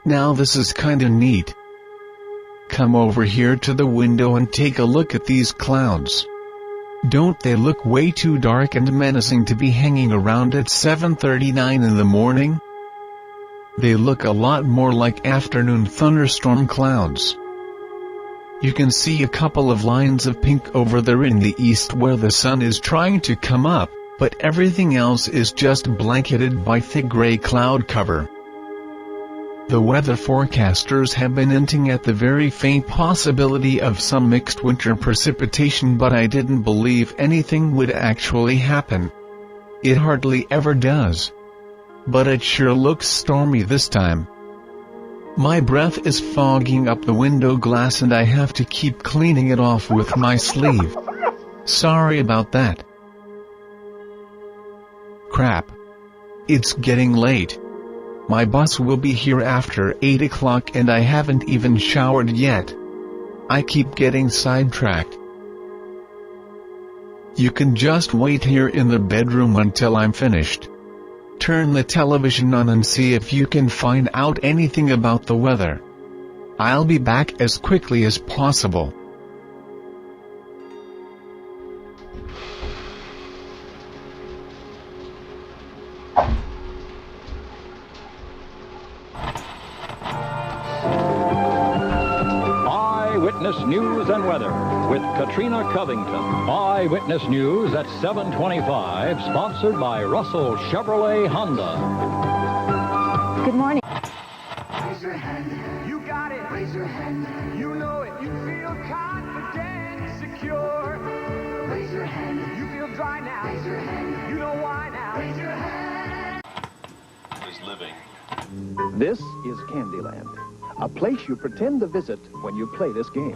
Now this is kinda neat. Come over here to the window and take a look at these clouds. Don't they look way too dark and menacing to be hanging around at 7:39 in the morning? They look a lot more like afternoon thunderstorm clouds. You can see a couple of lines of pink over there in the east where the sun is trying to come up, but everything else is just blanketed by thick gray cloud cover. The weather forecasters have been hinting at the very faint possibility of some mixed winter precipitation, but I didn't believe anything would actually happen. It hardly ever does. But it sure looks stormy this time. My breath is fogging up the window glass and I have to keep cleaning it off with my sleeve. Sorry about that. Crap. It's getting late. My bus will be here after 8 o'clock and I haven't even showered yet. I keep getting sidetracked. You can just wait here in the bedroom until I'm finished. Turn the television on and see if you can find out anything about the weather. I'll be back as quickly as possible. Eyewitness News and Weather with Katrina Covington. Eyewitness News at 7:25, sponsored by Russell Chevrolet Honda. Good morning. Raise your hand. You got it. Raise your hand. You know it. You feel confident, secure. Raise your hand. You feel dry now. Raise your hand. You know why now. Raise your hand. Is living. This is Candyland, a place you pretend to visit when you play this game.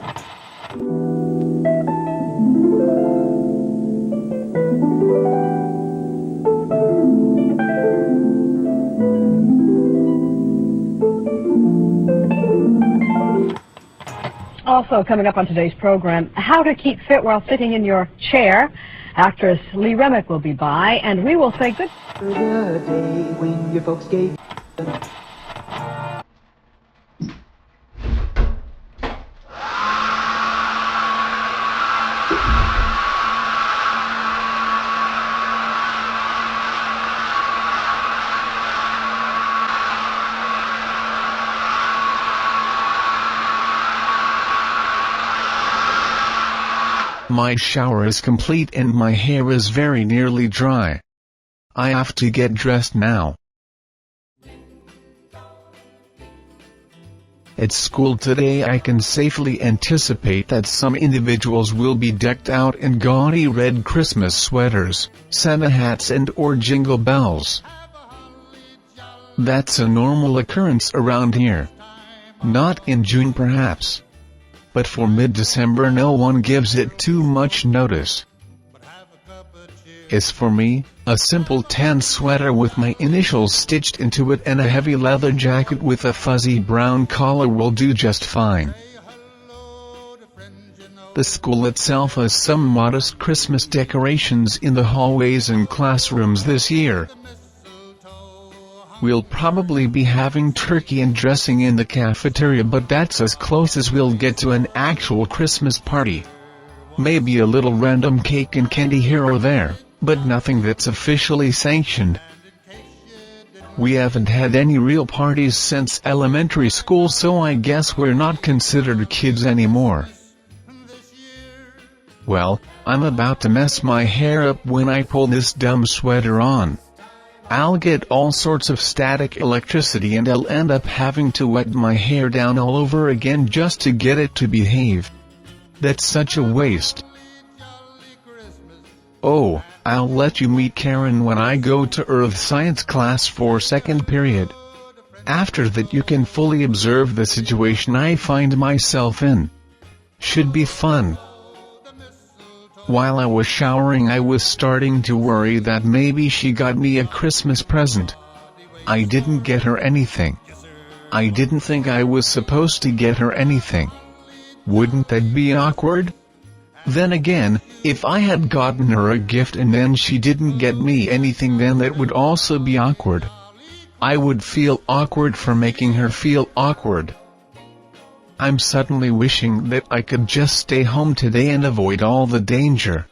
Also coming up on today's program, how to keep fit while sitting in your chair. Actress Lee Remick will be by, and we will say good. The day when your folks gave. My shower is complete and my hair is very nearly dry. I have to get dressed now. At school today I can safely anticipate that some individuals will be decked out in gaudy red Christmas sweaters, Santa hats and/or jingle bells. That's a normal occurrence around here. Not in June perhaps. But for mid-December no one gives it too much notice. As for me, a simple tan sweater with my initials stitched into it and a heavy leather jacket with a fuzzy brown collar will do just fine. The school itself has some modest Christmas decorations in the hallways and classrooms this year. We'll probably be having turkey and dressing in the cafeteria, but that's as close as we'll get to an actual Christmas party. Maybe a little random cake and candy here or there, but nothing that's officially sanctioned. We haven't had any real parties since elementary school, so I guess we're not considered kids anymore. Well, I'm about to mess my hair up when I pull this dumb sweater on. I'll get all sorts of static electricity and I'll end up having to wet my hair down all over again just to get it to behave. That's such a waste. Oh, I'll let you meet Karen when I go to Earth Science class for second period. After that you can fully observe the situation I find myself in. Should be fun. While I was showering I was starting to worry that maybe she got me a Christmas present. I didn't get her anything. I didn't think I was supposed to get her anything. Wouldn't that be awkward? Then again, if I had gotten her a gift and then she didn't get me anything, then that would also be awkward. I would feel awkward for making her feel awkward. I'm suddenly wishing that I could just stay home today and avoid all the danger.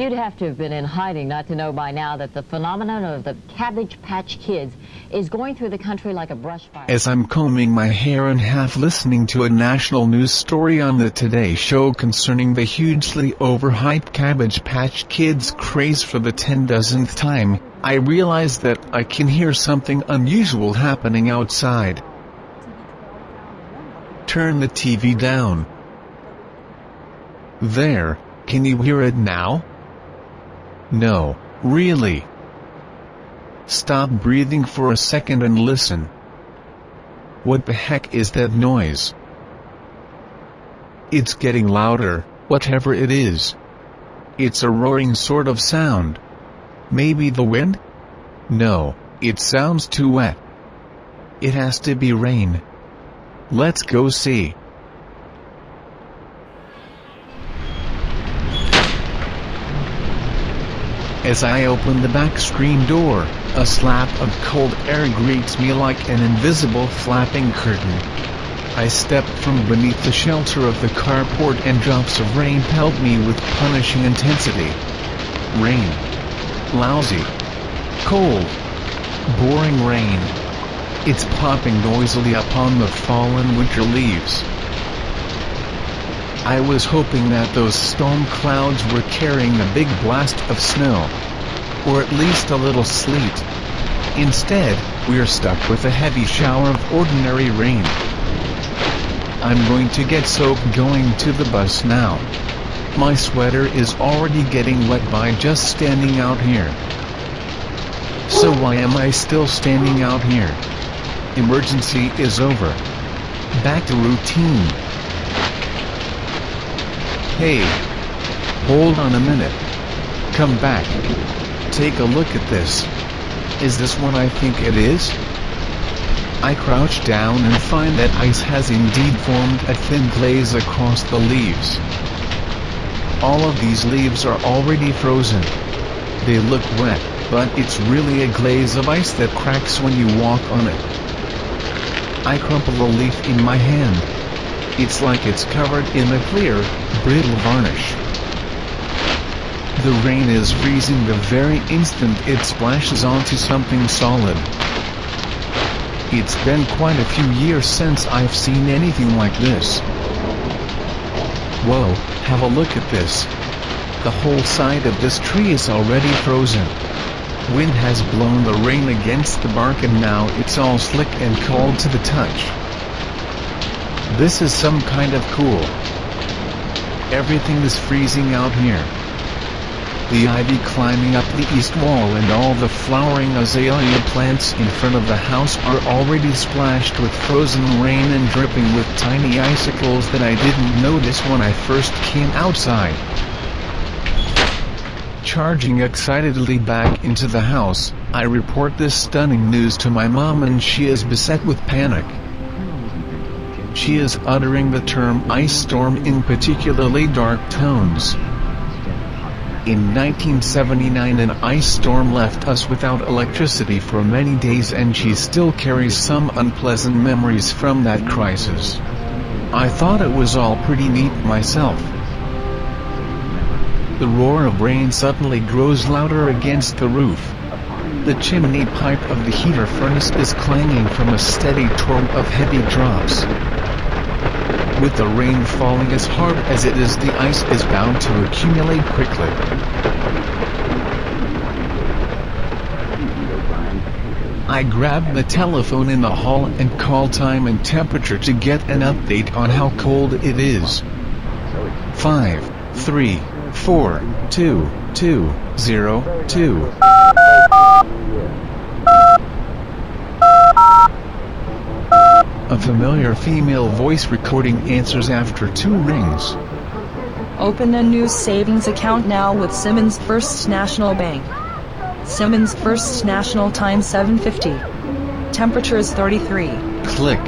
You'd have to have been in hiding not to know by now that the phenomenon of the Cabbage Patch Kids is going through the country like a brush fire. As I'm combing my hair and half listening to a national news story on the Today Show concerning the hugely overhyped Cabbage Patch Kids craze for the 10,000th time, I realize that I can hear something unusual happening outside. Turn the TV down. There, can you hear it now? No, really. Stop breathing for a second and listen. What the heck is that noise? It's getting louder, whatever it is. It's a roaring sort of sound. Maybe the wind? No, it sounds too wet. It has to be rain. Let's go see. As I open the back screen door, a slap of cold air greets me like an invisible flapping curtain. I step from beneath the shelter of the carport and drops of rain pelt me with punishing intensity. Rain. Lousy. Cold. Boring rain. It's popping noisily upon the fallen winter leaves. I was hoping that those storm clouds were carrying a big blast of snow. Or at least a little sleet. Instead, we're stuck with a heavy shower of ordinary rain. I'm going to get soaked going to the bus now. My sweater is already getting wet by just standing out here. So why am I still standing out here? Emergency is over. Back to routine. Hey, hold on a minute. Come back. Take a look at this. Is this what I think it is? I crouch down and find that ice has indeed formed a thin glaze across the leaves. All of these leaves are already frozen. They look wet, but it's really a glaze of ice that cracks when you walk on it. I crumple a leaf in my hand. It's like it's covered in a clear, brittle varnish. The rain is freezing the very instant it splashes onto something solid. It's been quite a few years since I've seen anything like this. Whoa, have a look at this. The whole side of this tree is already frozen. Wind has blown the rain against the bark and now it's all slick and cold to the touch. This is some kind of cool. Everything is freezing out here. The ivy climbing up the east wall and all the flowering azalea plants in front of the house are already splashed with frozen rain and dripping with tiny icicles that I didn't notice when I first came outside. Charging excitedly back into the house, I report this stunning news to my mom and she is beset with panic. She is uttering the term ice storm in particularly dark tones. In 1979 an ice storm left us without electricity for many days and she still carries some unpleasant memories from that crisis. I thought it was all pretty neat myself. The roar of rain suddenly grows louder against the roof. The chimney pipe of the heater furnace is clanging from a steady torrent of heavy drops. With the rain falling as hard as it is, the ice is bound to accumulate quickly. I grab the telephone in the hall and call time and temperature to get an update on how cold it is. 5, 3, 4, 2, 2, 0, 2. A familiar female voice recording answers after 2 rings. Open a new savings account now with Simmons First National Bank. Simmons First National, time 7:50. Temperature is 33. Click.